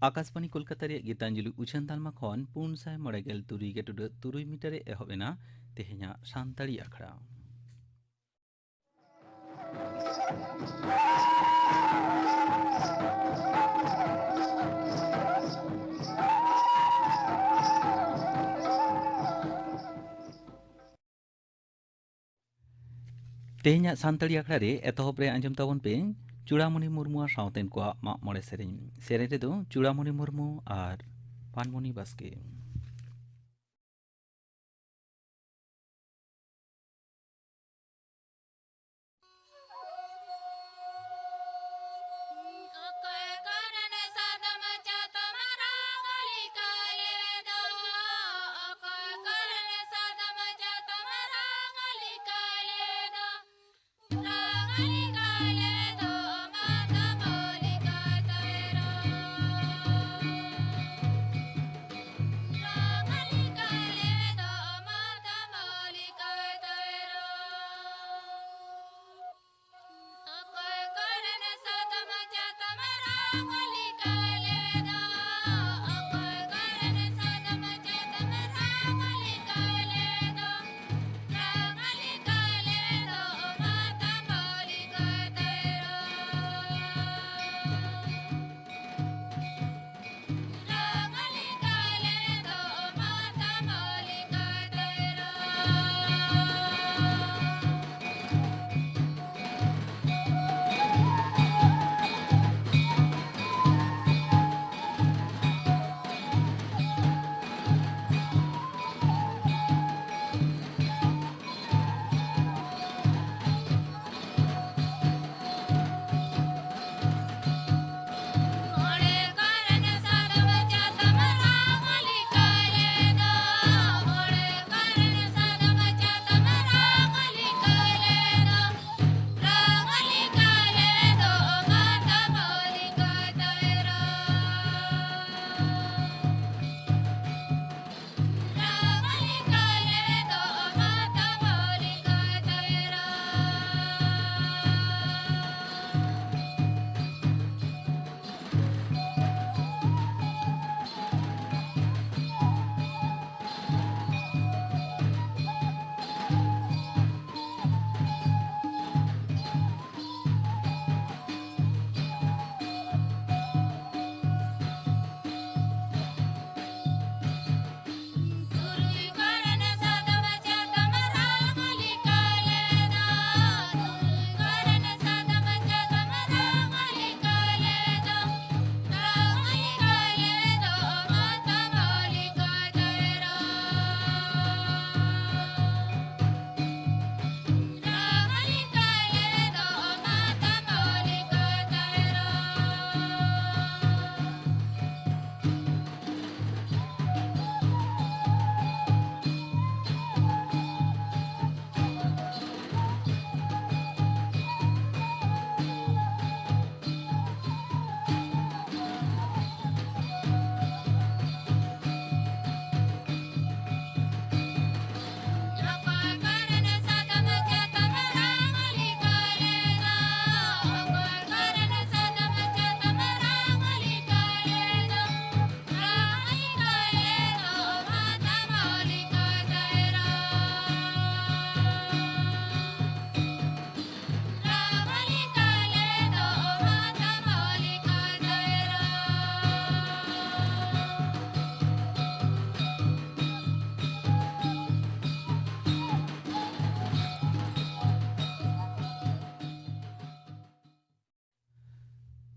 आकाशवाणी कोलकाता रे गीतांजलि उछन तालमा खन 493.3 मीटर एहबेना तेहेኛ सानताड़ी आखड़ा तेहेኛ सानताड़ी आखड़ा रे एतहब रे आंजम ताबन पे चूड़ामणि मुर्मू सावतेन को माग मणे सेरेñ रे दो चूड़ामणि मुर्मू और पानमणि बास्के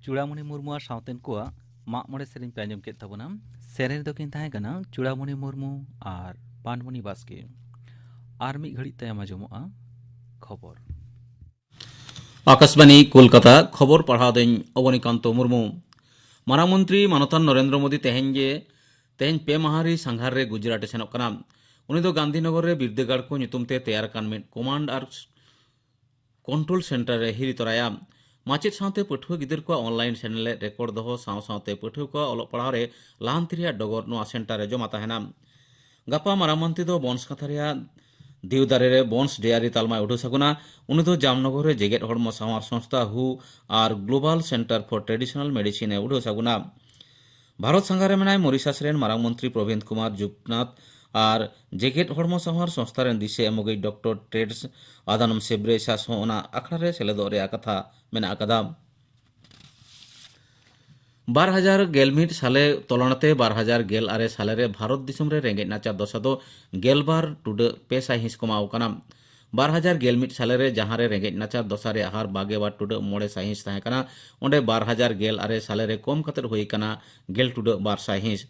चूड़ामणि मुर्मू सावतेन को माग मणे सेरेñ पे आंजम केद ताबोना सेरेñ दो किन ताहे कना चूड़ामणि मुर्मू और पानमणि बास्के और मिद घड़ी तायम आंजमोगा खबर आकाशवाणी कोलकाता खबर पढ़ा दें अवनीकांत मुर्मू मारामंत्री मानतान नरेंद्र मोदी तेहेñ पे माहारी सांघार रे गुजरात सेनोग कना उनी दो गांधीनगर रे बिरदेगाड़ को नितुमते तैयार कान मिद कमांड और कंट्रोल सेंटर रे हिरी तोराया माचेद सावते पठुआ गिदर को ऑनलाइन चैनल रेकर्ड दो सावते पठुआ को अलोक पढ़ाव रे लाहांती डगर नोआ सेंटर रे जमा तहना गापा मारामंत्री दो बनसकाथा देवदारे रे बन्स डेयरी तालमा उठो सगुना उनी दो जामनगर रे जेगेट हड़मो सामार संस्था हु और global centre for traditional medicine ए उठो सगुना भारत संघारे मेनाय मरिशास रेन मारांग मंत्री प्रवीण कुमार जुगनाथ और जेगेट हड़मो सामार संस्था रेन दिसे एमोगई डॉक्टर टेड्स आदानम सेब्रे सास होना आखड़ा रे सेलेदो रे कथा मेना आकादा 2011 साले तोलनाते 2018 साले रे भारत दिसम रे रेंगेज नाचार दशा दो गेलबार टुडे पे साइहिस कमाव कना 2011 साले रे जहां रे रेंगेज नाचार दशा रे आहार बागेबार टुडे मोड़े साइहिस ताहे कना ओंडे 2018 साले रे कम कतर हुई कना गेल टुडे बार साइहिस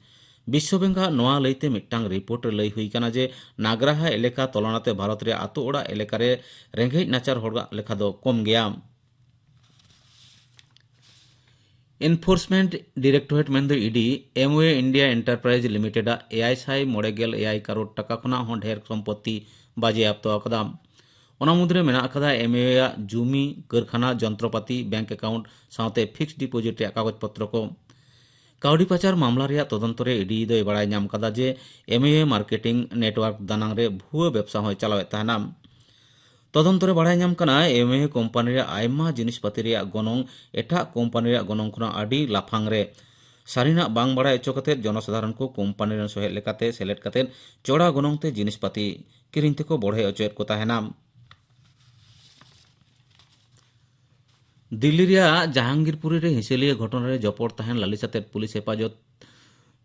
विश्व बैंका नोआ लईते मिट्टांग रिपोर्ट लई हुई कना जे नागराहा एलेका तोलनाते भारत रे आतो ओड़ा एलेका रे रेंगेज नाचार होड़ा लेखा दो कम गया एनफोर्समेंट डायरेक्टरेट मेंदो ED Amway India enterprise limited एआई साई मोड़ेगेल एआई करोड़ टका खुना हों ढेर सम्पत्ति बाजेयाप्त अकदा ओना मुद्रे मेना अकदा एमवे जूमी कारखाना जंत्रपाति बैंक अकाउंट साथे फिक्स डिपोजिट रे कागज पत्र को काउडी पाचार मामला रे तदंत रे ईडी दो बड़ाई नाम कदा जे एमवे मार्केटिंग नेटवर्क दानांग रे भुआ व्यवसा होय चलावे ताहना तदंतरे बाढ़ाई नाम कना एमए कोम्पानी रे आयमा जिनिसपाति रे गनोंग एटा कोम्पानी रे गनोंग खुना आडी लाफांग रे सारिना बांग बाड़ा एचो कते जनसाधारण को कोम्पानी रे सोहेद लेकाते सेलेट कते चोड़ा गनोंग ते जिनिसपाति किरिंग तेको बढ़े अचोएत को ताहेना दिल्ली रे जहांगीरपुरी रे हिसेलिया घटना रे जपड़ ताहेन लालिसाते पुलिस हेफाजत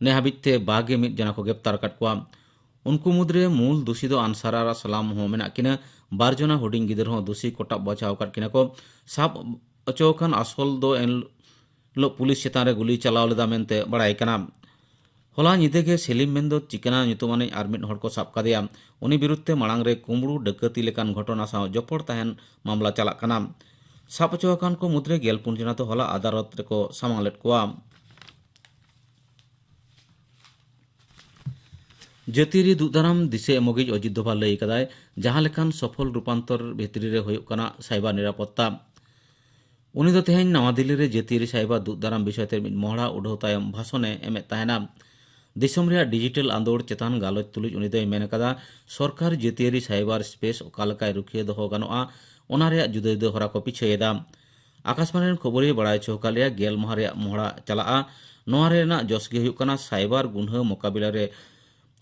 ने हाबिते बागे मिद जना को गिरफ्तार काट कोआ उनको मुद्रे मूल दोषी दो आंसारा सलाम हो मेना किना बारजना हुडिंग गिदर हो दोषी कोटाब बचाव कर किना को साब अचोकन आसल दो एन लो पुलिस चेतान रे गुली चलाव लेदा मेनते बड़ाई कना होला निदे के सेलिम मेंदो चिकना nyutumane आर मिद हड़ को साब कादेया उनी बिरुद्धते मांग रे कुमड़ू डकती लेकान घटना साव जपड़ ताहेन मामला चला कना साब अचोकन को मुद्रे गेलपुन जना तो होला अदालत रे को सामांग लेट कोआ जतिरी दुदाराम दिसे एमोगिज अजित दोभाल लई कदाय जहां लेकान सफल रूपांतर भितरी रे होयुक कना साइबर निरापत्ता उनी दो तेहेन नवा दिल्ली रे जतिरी साइबर दुदाराम विषय ते मिद मोहड़ा उडो तायम भाषणे एमे ताहेना दिसम रे डिजिटल आंदोड़ चेतान गालोच तुलुज उनी दोय मेन कदा सरकार जतिरी साइबर स्पेस ओकालकाय रुखिए दोहो गानोआ ओना रे जुदा जुदा हरा को पिछेदा आकाशवाणी खबरी बड़ाय चौकालिया गेल माह रे मोहड़ा चलाआ नोआ रेना जसगे हुयुक कना साइबर गुन्हा मोकाबिला रे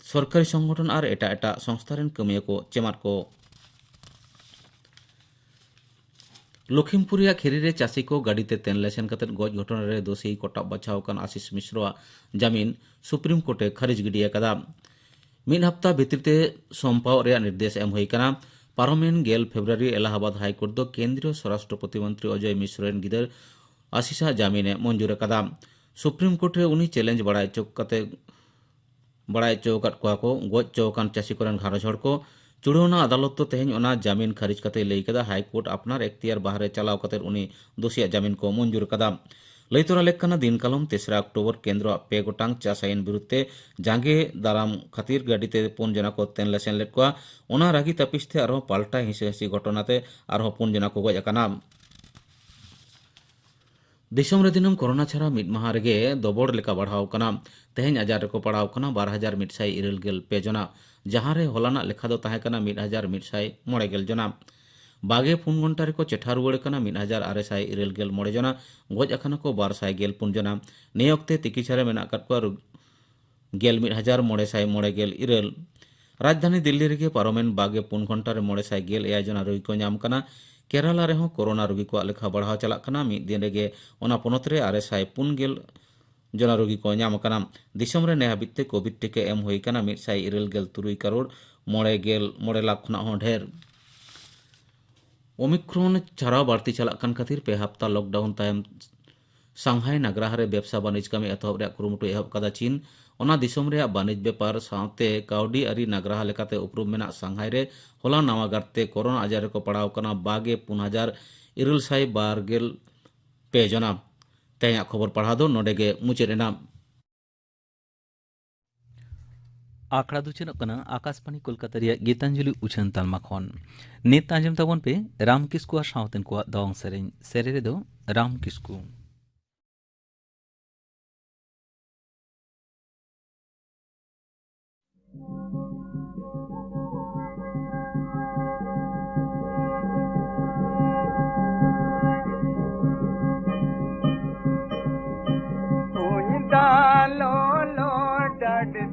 सरकारी संगठन और एटा एटा संस्था रेन कमिया को चेमार को लखीमपुरिया खेरी रे चासी को गाड़ीते तेन लेसेन कतेन गज घटना रे दोषी कोटाब बचाव कान आशीष मिश्रा जामीन सुप्रीम कोर्टे खारिज गिडिया कदा मिद हफ्ता भित्रिते सोमपाव रे निर्देश एम हुई कना पार्लामेंट गेल फेब्रुआरी इलाहाबाद हाईकोर्ट दो केंद्रीय स्वराष्ट्र प्रतिमंत्री अजय मिश्र रेन गिदर आशीषा जामीने मंजूर कदा सुप्रीम कोर्ट रे उनी चैलेंज बड़ाई चौक कते बड़ाई चौकाट को गज चौकान चासी कोरन घारज हड़ को चुड़ौना अदालत तो तेहन ओना जामीन खारिज कते लई कदा हाईकोर्ट अपनार एख्तियार बाहरे चलाव कते उनी दोषिया जामीन को मंजूर कदा लई तोरा लेखना दिन कालम 3 अक्टोबर केंद्र पे गोटांग चास आईन बिरुद्धे जांगे दाराम खातिर गाड़ीते 5 जना को तेन लेसेन लेट को ओना रागी तपिसते आरो पाल्टा हिसे हिसी घटनाते आरो 5 जना को गज अकाना दिसम रे दिनम कोरोना छाड़ा मिद माह रेगे दबड़ लेका बढ़ाव कना तेहेन आजार को पड़ाव कना 2196 जना जहां रे होलाना लेखा दो ताहे कना 1196 जना बागे 4 घंटा रे को चेठा रुवाड़ कना 1996 जना गज अखाना को 200 जना ने वक्ते तिकिछारे मेना कट को 11,996 राजधानी दिल्ली रेगे पारोमेन बागे 4 घंटा रे 996 जना रोगी को नाम कना केरला रे हो कोरोना रोगी को लेखा बढ़ाव चला कना मिद दिन रेगे ओना पोनत रे 950 जना रोगी को नाम कना दिसम रे ने हाबिते कोविड टीका एम हुई कना 173 करोड़ 9 लाख खुना हो ढेर ओमिक्रॉन छाड़ा बाड़ती चला कन खातिर पे हफ्ता लॉकडाउन तायम सांघाई नगरा रे व्यवसा वाणिज कमी एतहब रे कुरुमुटु एहब कदा चीन ओना दिसम रे वाणिज व्यापार साथे काउडी अरी नगरा लेकाते उपरुम मेना सांघाई रे होला नवा गारते कोरोना आजार को पड़ाव कना बागे 5,922 जना तेया खबर पढ़ा दो नोडेगे मुचेरेना आखड़ा दुचन कना आकाशवाणी कोलकाता रिया गीतांजलि उछन तालमा खन नेत आंजम तबन पे राम किस्कु सावतन को दौंग सेरेन सेरे दो Ram Kisku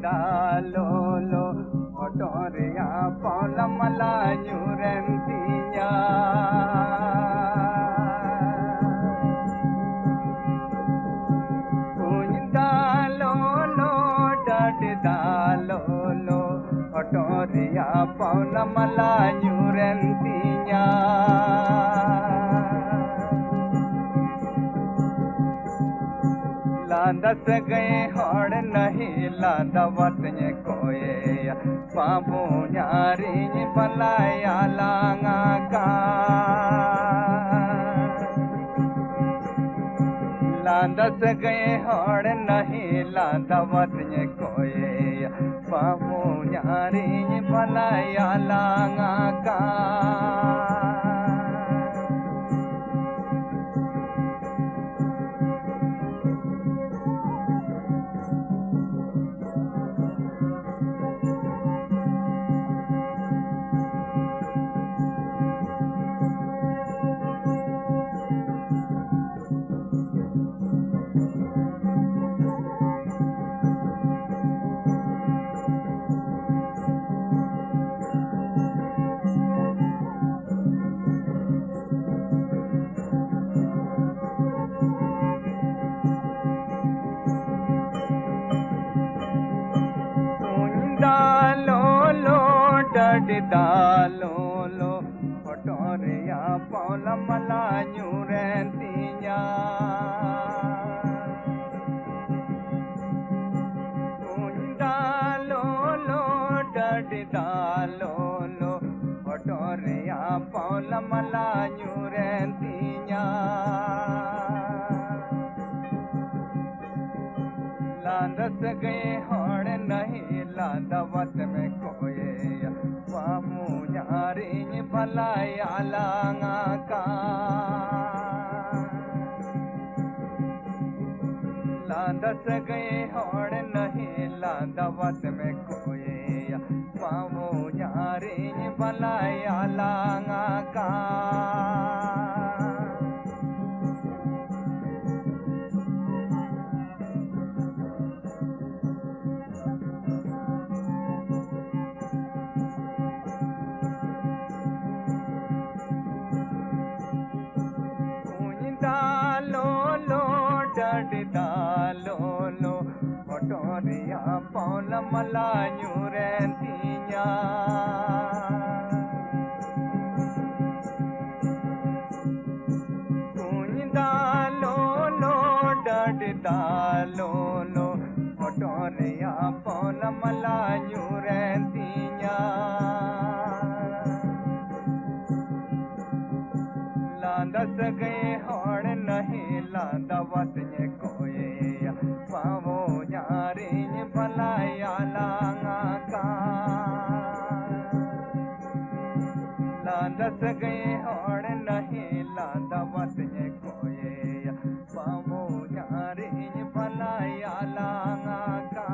dalolo otoria paula malanyu rentinya dalolo otoria paula malanyu rentinya लांदस गए हड़ नहीं लांदवत ने कोये पापू न्यारी बलाया लांगा का लांदस गए हड़ नहीं लांदवत ने कोये पापू न्यारी बलाया लांगा का dalolo otoria paula malanyu rentinya dalolo dalolo otoria paula malanyu rentinya लांदस गए हड़ नहीं लांदवत में कोये पामू न्यारी भलाया लांगा का लांदस गए हड़ नहीं लांदवत में कोये पामू न्यारी भलाया लांगा का dalolo otoria paula malanyu rentinya dalolo dalolo otoria paula malanyu rentinya लांदस गए हड़ नहीं लांदवत ने कोये पावो न्यारी भलाया लांगा का लांदस गए हड़ नहीं लांदवत ने कोये पावो न्यारी भलाया लांगा का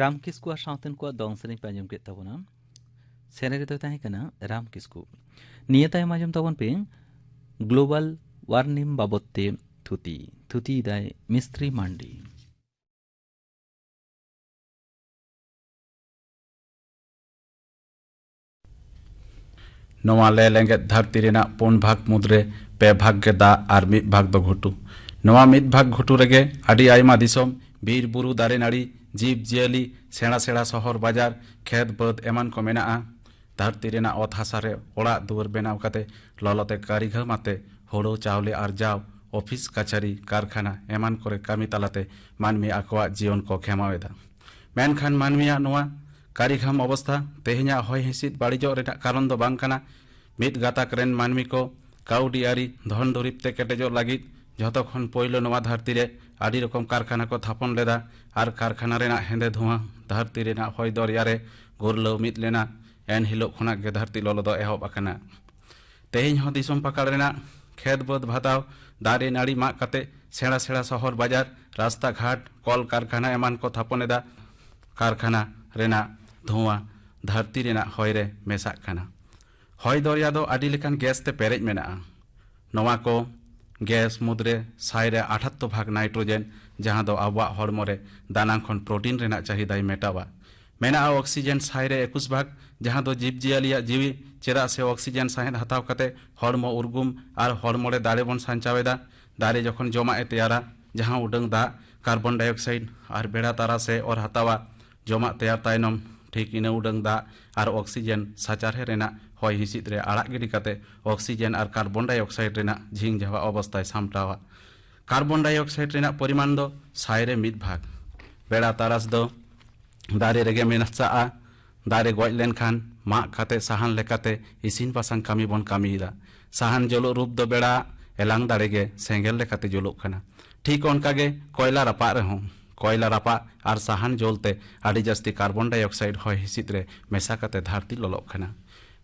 राम किस्कू और सावतन को दौंग सेरें पे आंजम के तबना सेरे रे ताहें कना राम किस्कू निया तायम आंजम तबन पे ग्लोबल वार्निम बाबते थुती दाय मिस्त्री मांडी नवा ले लेंगे धरती रेना पुन भाग मुद्रे पे भाग के दा आर मिद भाग दो घुटू नवा मिद भाग घुटू रेगे आडी आयमा दिसोम बीर बुरु दारे नाड़ी जीव जियाली सेड़ा सेड़ा शहर बाजार खेत बद एमान को मेना धरती रेना ओत हासा रे ओड़ा दुआर बेनाव काते ललते कारिघर माते होड़ो चावले आरजाव ऑफिस कचहरी कारखाना एमान करे कामी तालाते मानमी आकवा जीवन को खेमावेदा मेनखान मानमिया नोआ कारिघाम अवस्था तेहे냐 होय हिसिद बाड़िजो रेना कारण दो बांग काना मिद गाताक रेन मानमी को काउडी आरी धन दुरिब ते केटेजो लागिद जतो खन पयलो नोआ धरती रे आडी रकम कारखाना को थापन लेदा आर कारखाना रेना हेंदे धुआ धरती रेना होय दरिया रे गुरलो मिद लेना एन हिलो खना गे धरती ललो दो एहब आकना तेहेñ हो दिसम पाकाड़ रेना खेत बद भाताव दारे नाड़ी माग काते सेड़ा सेड़ा शहर बाजार रास्ता घाट कल कारखाना एमान को थापन एदा कारखाना रेना धुआ धरती रेना होय रे मेसाक खाना होय दरिया दो आडी लेकान गैस ते पेरेज मेना नोवा को गैस मुद्रे साइरे 78 भाग नाइट्रोजेन ᱡᱟᱦᱟᱸ ᱫᱚ ᱟᱵᱚᱣᱟᱜ ᱦᱚᱲᱢᱚ ᱨᱮ ᱫᱟᱱᱟᱝ ᱠᱷᱚᱱ ᱯᱨᱳᱴᱤᱱ ᱨᱮᱱᱟᱜ ᱪᱟᱦᱤᱫᱟᱭ ᱢᱮᱴᱟᱣᱟ᱾ ᱢᱮᱱᱟᱜᱼᱟ ᱚᱠᱥᱤᱡᱮᱱ ᱥᱟᱭ ᱨᱮ 21 ᱵᱷᱟᱜᱽ, ᱡᱟᱦᱟᱸ ᱫᱚ ᱡᱤᱵᱽᱼᱡᱤᱭᱟᱹᱞᱤᱭᱟᱜ ᱡᱤᱣᱤ, ᱪᱮᱫᱟᱜ ᱥᱮ ᱚᱠᱥᱤᱡᱮᱱ ᱥᱟᱸᱦᱮᱫ ᱦᱟᱛᱟᱣ ᱠᱟᱛᱮ ᱦᱚᱲᱢᱚ ᱩᱨᱜᱩᱢ ᱟᱨ ᱦᱚᱲᱢᱚ ᱨᱮ ᱫᱟᱲᱮ ᱵᱚᱱ ᱥᱟᱧᱪᱟᱣ ᱮᱫᱟ᱾ ᱫᱟᱨᱮ ᱡᱚᱠᱷᱚᱱ ᱡᱚᱢᱟᱜ ᱮ ᱛᱮᱭᱟᱨᱟ, ᱡᱟᱦᱟᱸ ᱩᱰᱟᱹᱝ ᱫᱟᱜ, ᱠᱟᱨᱵᱚᱱ ᱰᱟᱭᱚᱠᱥᱟᱭᱤᱰ ᱟᱨ ᱵᱮᱲᱟ ᱛᱟᱨᱟᱥᱮ ᱚᱨ ᱦᱟᱛᱟᱣᱟ, ᱡᱚᱢᱟᱜ ᱛᱮᱭᱟᱨ ᱛᱟᱭᱱᱚᱢ ᱴᱷᱤᱠ ᱤᱱᱟᱹ ᱩᱰᱟᱹᱝ ᱫᱟᱜ ᱟᱨ ᱚᱠᱥᱤᱡᱮᱱ ᱥᱟᱪᱟᱨᱦᱮ ᱨᱮᱱᱟᱜ ᱦᱚᱭ ᱦᱤᱸᱥᱤᱫ ᱨᱮ ᱟᱲᱟᱜ ᱜᱤᱰᱤ ᱠᱟᱛᱮ ᱚᱠᱥᱤᱡᱮᱱ ᱟᱨ ᱠᱟᱨᱵᱚᱱ ᱰᱟᱭᱚᱠᱥᱟᱭᱤᱰ ᱨᱮᱱᱟᱜ ᱡᱷᱤᱝ ᱡᱷᱟᱣᱟ ᱚᱵᱚᱥᱛᱟয় ᱥᱟᱢᱴᱟᱣᱟ᱾ ᱠᱟᱨᱵᱚᱱ ᱰᱟᱭᱚᱠᱥᱟᱭᱤᱰ ᱨᱮᱱᱟᱜ ᱯᱚরিমাণ ᱫᱚ 100 ᱨᱮ 1 ᱵᱷᱟᱜᱽ। বেড়া তারাস ᱫᱚ ᱫᱟᱨᱮ ᱨᱮᱜᱮ ᱢᱮᱱᱟᱜᱼᱟ। ᱫᱟᱨᱮ ᱜᱚᱡ ᱞᱮᱱᱠᱷᱟᱱ ᱢᱟᱜ ᱠᱟᱛᱮ ᱥᱟᱦᱟᱱ ᱞᱮᱠᱟᱛᱮ ᱤᱥᱤᱱ ᱵᱟᱥᱟᱝ ᱠᱟᱹᱢᱤ ᱵᱚᱱ ᱠᱟᱹᱢᱤᱭᱮᱫᱟ। ᱥᱟᱦᱟᱱ ᱡᱩᱞᱩᱜ ᱨূᱯ ᱫᱚ ᱵᱮᱲᱟ ᱮᱞᱟᱝ ᱫᱟᱲᱮ ᱜᱮ ᱥᱮᱸᱜᱮᱞ ᱞᱮᱠᱟᱛᱮ ᱡᱩᱞᱩᱜ ᱠᱟᱱᱟ। ᱴᱷᱤᱠ ᱚᱱᱠᱟᱜᱮ ᱠᱚᱭᱞᱟ ᱨᱟᱯᱟᱜ ᱨᱮᱦᱚᱸ ᱠᱚᱭᱞᱟ ᱨᱟᱯᱟᱜ ᱟᱨ ᱥᱟᱦᱟᱱ ᱡᱩᱞতে ᱟᱹᱰᱤ ᱡᱟᱹᱥᱛᱤ ᱠᱟর্বন ᱰᱟᱭᱚᱠসাইᱰ ᱦᱚᱭ ᱦᱤᱸᱥᱤᱫ ᱨᱮ ᱢᱮᱥᱟ ᱠᱟᱛᱮ ᱫᱷᱟᱹᱨᱛᱤ ᱞᱚᱞᱚᱜ ᱠᱟᱱᱟ।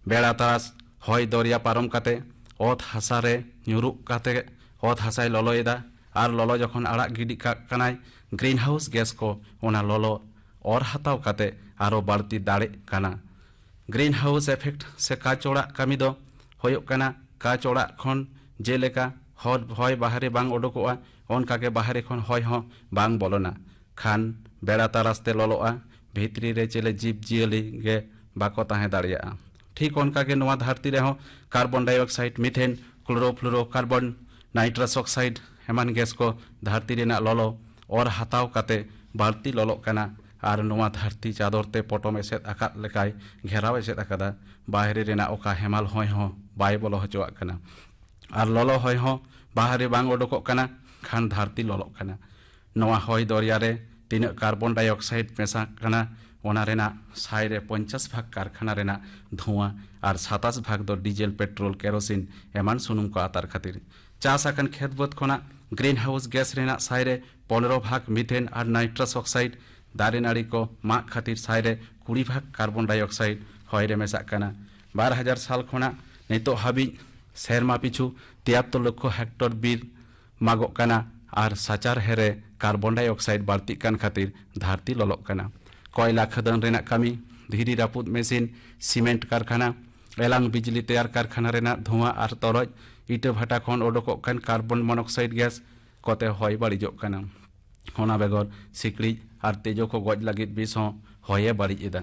বেড়া তারাস হয় দরিয়া পারম কাতে অত হাসারে ᱧᱩᱨᱩᱜ কাতে অত হাসায় ললয়েদা আর ললো যখন আড়াগ গিডি কাগ কানায় গ্রিন হাউস গ্যাস को ওনা ললো और हताव काते आरो बाड़ती दाड़े काना। ग्रीन हाउस एफेक्ट से काच ओड़ा कामी दो होयोग काना काच ओड़ा खन जेलेका हय बाहरे बांग ओडोकोआ ओनकागे बाहरे खन हय हों बांग बोलोना। खान बेड़ा तारास्ते ललोआ भितरी रे चेले जीव जियली गे बाको ताहे दाड़ियाआ। ठीक ओनकागे नोआ धरती रे हों carbon dioxide, methane, chlorofluorocarbon, nitrous oxide एमान गैस को धरती रेना ललो और हताव काते बाड़ती ललो काना और नोआ धरती चादर ते पटम एसेद आकाद लेकाय घेराव एसेद आकादा। बाहरे रेना ओका हेमाल हय हों बाय बोलो हचोआग काना और ललो हय हों बाहरे बांग ओडोकोग काना। खान धरती ललोग काना। नोआ हय दरिया रे तीनां कार्बन डाइऑक्साइड मेसा काना ओना रेना 100 रे 50 भाग कारखाना रेना धुआं और 27 भाग दो डिजेल, पेट्रोल, केरोसिन एमान सुनुम को आतार खातिर। चास आकन खेत बद खोना ग्रीन हाउस गैस रेना 100 रे 15 भाग मिथेन और नाइट्रस ऑक्साइड, दारे नाड़ी को माग खातिर 100 रे 20 भाग कार्बन डाइऑक्साइड हय रे मेसा काना। 12,000 साल खोना नितो हाबी सेरमा पिछु 73 लक्ष हेक्टर बीर मागोग काना और साचार हेरे कार्बन डाइऑक्साइड बाड़ती कान खातिर धरती ललोग काना। कोयला खदन रेना कामी, धीरी रापुद मेसिन, सीमेंट कारखाना, एलांग बिजली तैयार कारखाना रेना धुआं और तरज, इटा भाटा खन ओडोकोग कान कार्बन मोनोक्साइड गैस कोते हय बाड़िजोग काना। होना बेगर सिकड़ी और तेजो को गज लगित बिस हों हये बाड़िजेदा।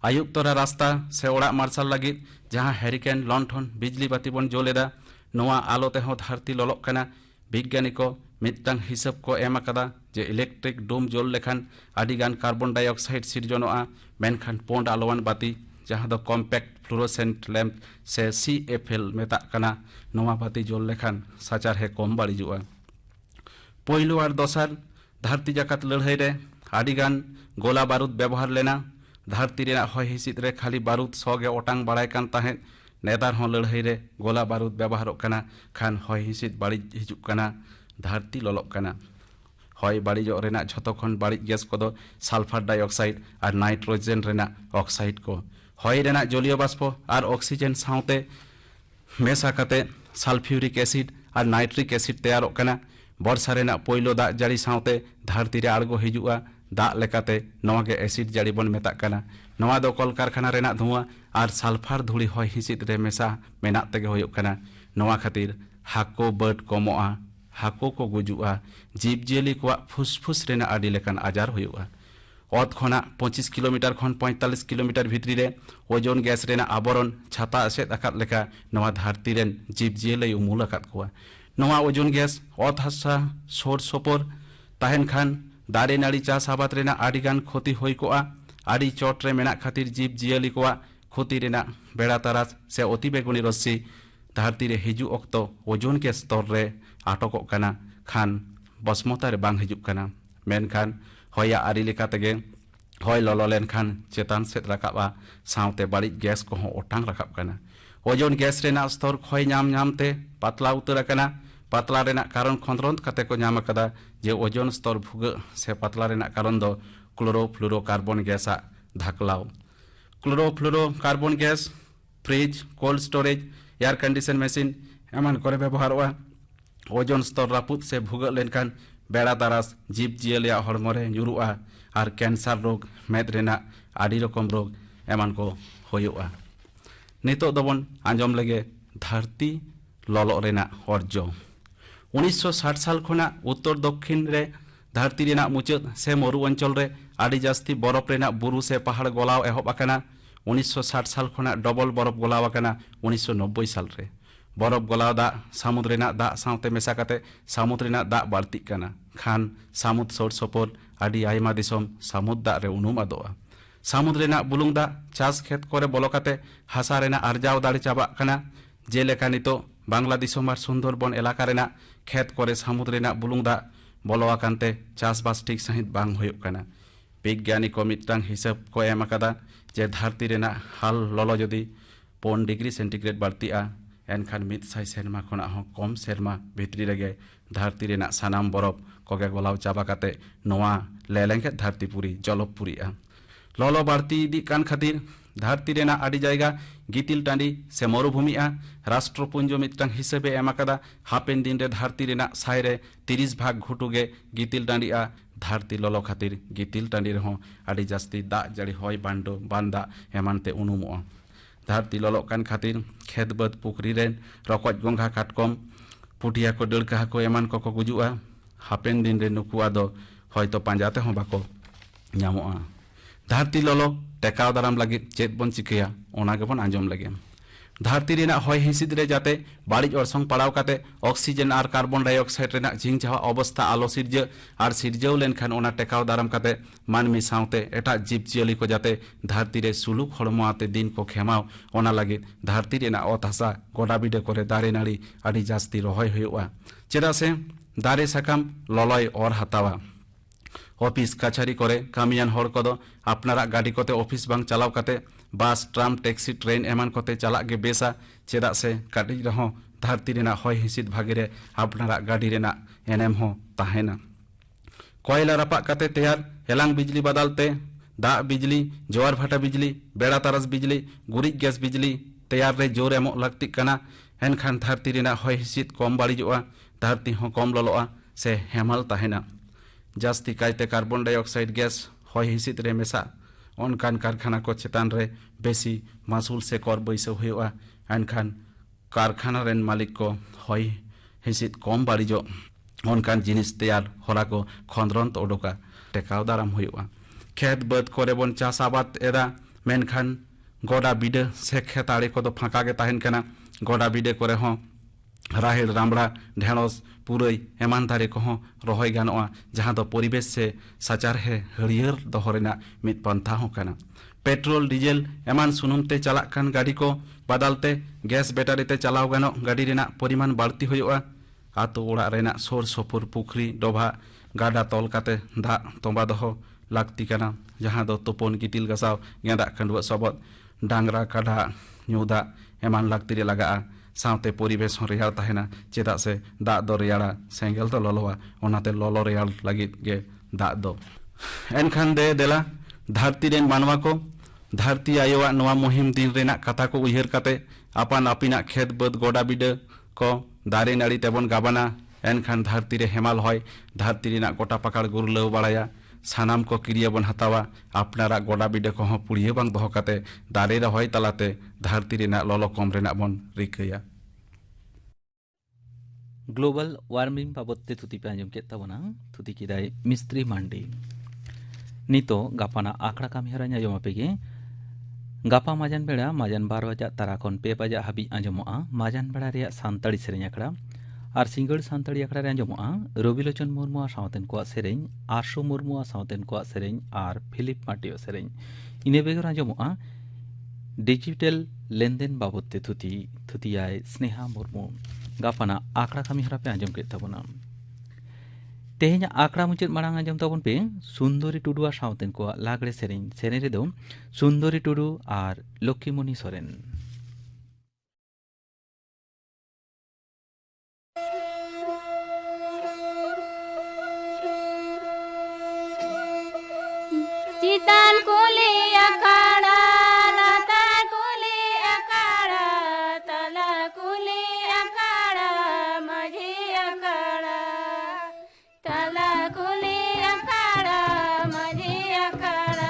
आयुब तोरा रास्ता से ओड़ा मार्शल लगित जहां हेरिकेन, लंठन, बिजली बाती बन जोलेदा। नोआ आलोते हों धरती ललोग काना। विज्ञानी को मिदटांग हिसाब को एम आकादा जे इलेक्ट्रिक डूम जोल लेखान आदिगान कार्बन डाइऑक्साइड सिरजनोआ। मेनखान पोंड आलोवान बाती जहां दो कॉम्पैक्ट फ्लोरोसेंट लैंप से CFL मेताग काना, नोआ बाती जोल लेखान साचार हे कम बाड़िजुआ। पहलू और दोसर धरती जाकात लड़ाई रे आदिगान गोला बारूद व्यवहार लेना। धरती रेना हय हिसिद रे खाली बारूद सगे ओटांग बाड़ाय कान ताहें। नेतार हों लड़ाई रे गोला बारूद व्यवहारोग काना। खान हय हिसिद बाड़िज हिजुग काना, धरती ललोग काना। हय बाड़िजोग रेना झतो खन बाड़िज गैस को दो सालफार डाइऑक्साइड और नाइट्रोजेन रेना ऑक्साइड को। हय रेना जलीय बाष्प और ऑक्सीजन साउते मेसा काते सालफ्यूरिक एसिड और नाइट्रिक एसिड तैयारोग काना। बर्षा रेना पहलो दाग जाड़ी साउते धरती रे आड़गो हिजुआ। दाग लेकाते नोआ गे एसिड जाड़ी बन मेताग काना। नोआ दो कल कारखाना रेना धुआं और सालफार धूड़ी हय हिसिद रे मेसा मेनाग तेगे होयोग काना। नोआ खातिर हाको बर्ड कमोआ, हाको को गुजुआ, जीव जियली को फुसफुस रेना आदि लेकान आजार होयोगा। अत खना 25 किलोमीटर खन 45 किलोमीटर भितरी रे ओजोन गैस रेना आवरण छाता एसेद आकाद लेका नोआ धरती रेन जीव जियली उमुल आकाद कोआ। नोआ ओजोन गैस अत हासा सोर सोपर ताहेन खान दारे नाड़ी चास आबाद रेना आदिगान क्षति होई कोआ। आदि चोट रे मेना खातिर जीव जियली कोआ क्षति रेना बेड़ा तारास से अति बेगुनी रस्सी धरती रे हिजु अक्तो ओजोन गैस स्तर रे आटकोग काना। खान बसमता रे बांग हिजुग काना। मेनखान हया आरि लेका तेगे हय ललो लेनखान चेतान सेद राकाबा साउते बाड़िज गैस को हों ओटांग राकाब काना। ओजोन गैस रेना स्तर खय नामते पातला उतर काना। पातला रेना कारण खंद्रंत काते को नाम आकादा जे ओजोन स्तर भुग से पातला रेना कारण दो क्लोरोफ्लोरोकार्बन गैसा धाकलाव। Chlorofluorocarbon gas fridge, cold storage, air condition machine एमान करे व्यवहारोआ। ओजोन स्तर रापुद से भुग लेनखान बेड़ा तारास जीव जियलिया हड़मो रे ᱧᱩᱨᱩᱜᱼᱟ और कैंसर रोग, मेद रेना आदि रकम रोग एमान को होयोआ। नितो दोबन आंजम लगे धरती ललो रेना अर्ज। 1960 साल खोना उत्तर दक्षिण रे धरती रेना मुचाद से मरु अंचल रे आदि जास्ती बरफ रेना बुरु से पहाड़ गलाव एहब आकना 1960 साल खना डबल बरफ गलाव आकना 1990 साल रे बरफ गलाव दा समुद्र रेना दा साउते मेसा काते समुद्र रेना दा बाड़ती काना खान समुद्र सोर सोपोर आदि आयमा दिसम समुद्र दा रे उनुम आदोआ समुद्र रेना बुलुंग दा चास खेत करे बोलो काते हासा रेना आरजाव दाड़े चाबा काना जेलेका नितो बांग्लादेशम आर सुंदरबन एलाका रेना खेत करे समुद्र रेना बुलुंग दा बोलो आकानते चासबास ठीक सहित बांग होयुग काना विज्ञानी को मिदटांग हिसाब को एम आकादा जे धरती रेना हाल ललो जदि 4 डिग्री सेंटीग्रेड बाड़तीआ एनखान 100 सेरमा खना हो कम सेरमा भितरी रेगे धरती रेना सानाम बरफ कोगे गलाव चाबा काते नोआ लेलेंगे धरतीपुरी जलपुरीआ ललो बाड़ती इदी कान खातिर धरती रेना आदि जायगा गितिल टांडी से मरुभूमिआ राष्ट्रपुंज मिदटांग हिसाबे एम आकादा हापेन दिन रे धरती रेना साइरे 30 भाग घुटुगे गितिल टांडीआ धरती ललो खातिर गितिल टांडी रहो आदि जास्ती दा जड़ी होय बांडो बांदा एमानते उनुमोआ धरती ललो कान खातिर खेत बद पुखरी रेन रकज गंगा काटकम पुटिया को डड़का को एमान को गुजुआ हापेन दिन रे नुकुआ दो हयतो पांजाते हो बाको ᱧᱟᱢᱚᱜᱼᱟ धरती ललो टेकाव दाराम लगे चेत बन चिकया ओना गेबन आंजम लगे धरती रेना हय हिसिद रे जाते बाड़िज अरसंग पड़ाव काते ऑक्सीजन और कार्बन डाइऑक्साइड रेना झिंग झावा अवस्था आलो सिरजे और सिरजेव लेनखान ओना टेकाव दाराम काते मानमी सावते एटा जीव जियली को जाते धरती रे सुलुक हड़मो आते दिन को खेमाव ओना लगे धरती रेना अत हासा गोडा बिडे करे दारे नाड़ी आदि जास्ती रहय हुयुआ चेदा से दारे साकाम ललय और हातावा ऑफिस कचहरी करे कामियान हर कदो अपनारा गाड़ी कोते ऑफिस बांग चलाव काते बस ट्राम टैक्सी ट्रेन एमान कोते चला गे बेसा चेदा से काटी रहो धरती रेना हय हिसिद भागे रे अपनारा गाड़ी रेना एनएम हो ताहेना कोयला रपा काते तैयार हेलांग बिजली बदलते दा बिजली जोर भाटा बिजली बेड़ा तारस बिजली गुरिज गैस बिजली तैयार रे जोर एमो लगती कना एनखान धरती रेना हय हिसिद कम बाड़िजोआ धरती हो कम ललोआ से हेमाल ताहेना जास्ती कायते कार्बन डाइऑक्साइड गैस हय हिसिद रे मेसा अनकान कारखाना को चेतान रे बेसी मासुल से कर बैसो हुआ एनखान कारखाना रेन मालिक को हय हिसिद कम बाड़िजो अनकान जिनिस तैयार हरा को खंद्रंत ओडोका टेकाव दाराम हुआ खेत बद करे बन चास आबाद एदा मेनखान गोडा बिडे से खेत आड़े को तो फाँका गे ताहेन कना गोडा बिडे करे हो राहेल रामड़ा ढेड़स पुरई एमान दारे को रहय गानोआ जहां दो परिवेश से साचार है हरियर दोहरेना मित पंथा हो कना पेट्रोल डीजल एमान सुनुमते चला कान गाड़ी को बदलते गैस बैटारी ते चलाव गानो गाड़ी रेना परिमाण बाड़ती हुआ आतो ओड़ा रेना सोर सोपुर पुखरी डोभा गाडा तल काते दा तोंबा दहो लागती कना जहां दो तोपन गितिल गसाव गेंदा खंडुआ सबद डांगरा काडा न्यूदा एमान लागती रे लगा सावते परिवेश हो रेयाल ताहेना चेदा से दा दो रेयाड़ा सेंगेल तो ललोआ ओनाते ललो रेयाल लगित गे दा दो एनखान दे देला धरती रेन मानवा को धरती आयोआ नवा मुहिम दिन रेना कथा को उयहर काते आपान आपिना खेत बद गोडा बिडे को दारे नाड़ी तेबन गाबाना एनखान धरती रे हेमाल हय धरती रेना गोटा पाकाड़ गुरलाव बाड़ाया सानाम को क्रिया बन हतावा अपनारा गोडा बिडे को पुड़िया बांग दहो काते दारे रहय तालाते धरती रेना ललो कम रेना बन रिकाया ग्लोबल वार्मिंग बाबदते थुति पे आंजम केत ताबोना थुति किदाय मिस्त्री मांडी नितो गापाना आकड़ा कामिहरा आंजम आपेगे गापा माजान बेड़ा माजान 12 बजा तारा खन 2 बजा हाबी आंजमोआ माजान बेड़ा रेया सानताड़ी सेरेñ आकड़ा और सिंगड़ सानताड़ी आकड़ा रे आंजमोआ रबिलोचन मुर्मुआ सावतेन को सेरेñ आशु मुर्मुआ सावतेन को सेरेñ और फिलिप माटियो सेरेñ इने बेगर आंजमोआ डिजिटल लेनदेन बाबदते थुति थुतियाय स्नेहा मुर्मू गापाना आकड़ा कामिहरा पे आंजम केत ताबोना तेहेñ आकड़ा मुचाद माड़ांग आंजम ताबोन पे सुंदरी टुडुआ सावतेन को लागड़े सेरेñ सेरेñ रेदो सुंदरी टुडु और लक्ष्मीमणि सोरेन चितान कुली अखाड़ा लातार कुली अखाड़ा तला कुली अखाड़ा मझी अखाड़ा तला कुली अखाड़ा मझी अखाड़ा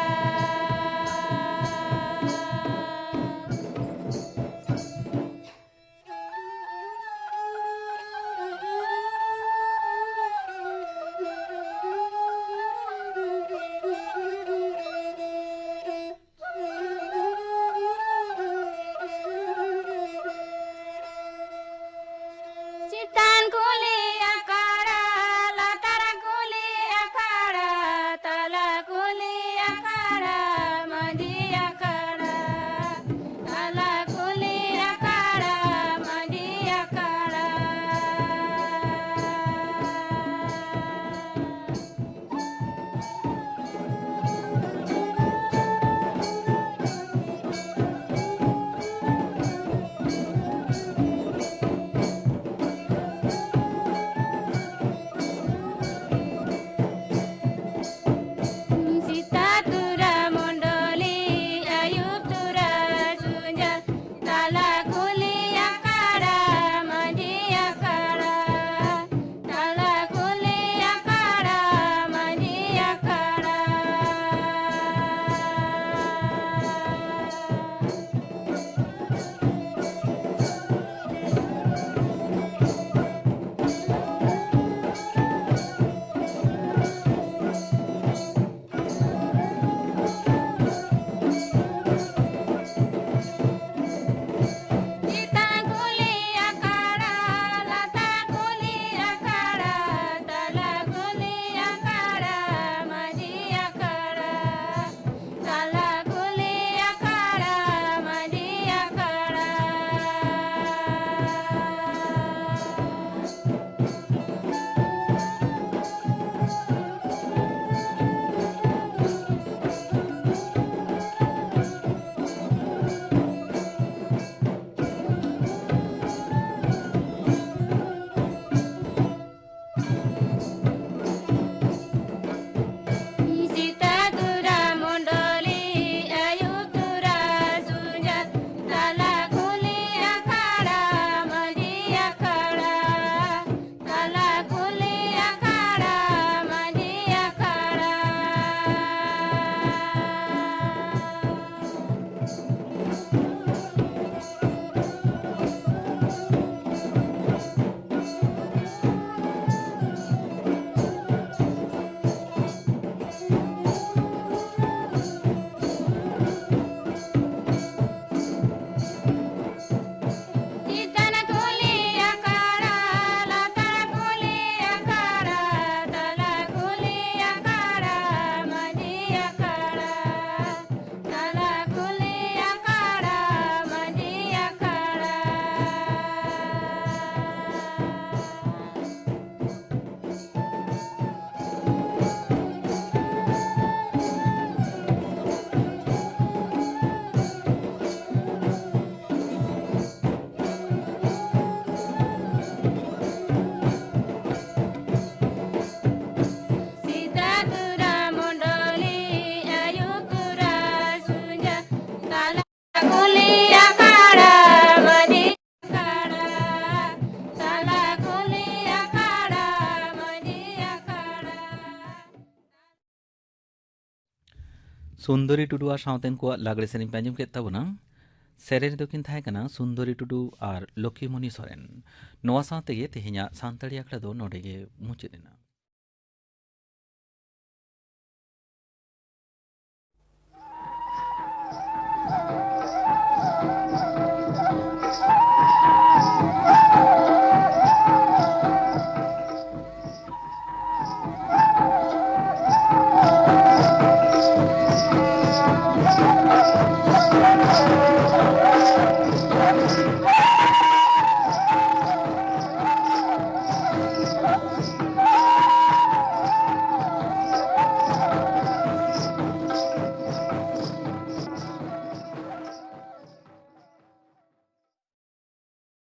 सुंदरी टुडू और सावतेन को लागड़े सेरें पे आंजम केत ताबोना सेरेन दोकिन थाहे कना सुंदरी टुडू और लक्ष्मीमणि सोरेन नोआ सावते गे तेहेña सानताड़ी आखड़ा दो नोडे गे मुचेदेना।